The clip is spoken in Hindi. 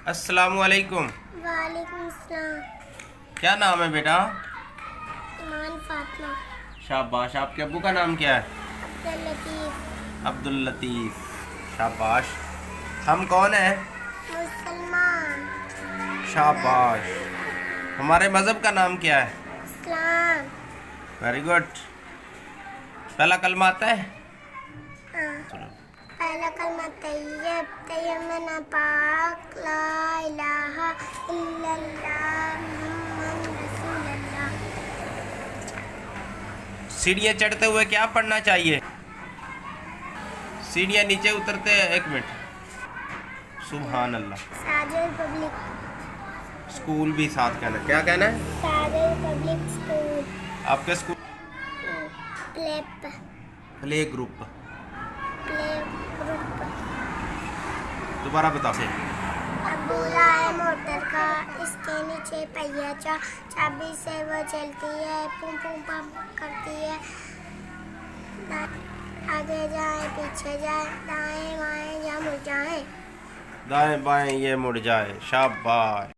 अस्सलामुअलैकुम। वालेकुम सलाम। क्या नाम है बेटा? ईमान फातिमा। शाबाश। आपके अब्बू का नाम क्या है? अब्दुल लतीफ। अब्दुल लतीफ़। शाबाश। हम कौन हैं? मुसलमान। शाबाश। हमारे मज़हब का नाम क्या है? इस्लाम। Very good. पहला कलमा आता है? हाँ। चलो। पहला कलमा तैयब, तैयब में नापाक, ला इलाहा इल्लल्लाह मुहम्मद रसूलुल्लाह। सीढ़ियाँ चढ़ते हुए क्या पढ़ना चाहिए? सीढ़ियाँ नीचे उतरते हैं, 1 मिनट। सुभान अल्लाह। सादर पब्लिक स्कूल भी साथ कहना, क्या कहना है? Sadar public school. आपके स्कूल? प्लेप प्ले ग्रुप। Play group. दोबारा बताओ से। अबूला है मोटर का, इसके नीचे पहिया चाबी से वो चलती है, पुम पुम पंप करती है। आगे जाए पीछे जाए, दाएं बाएं या मुड़ जाए। दाएं बाएं ये मुड़ जाए। शाबाश।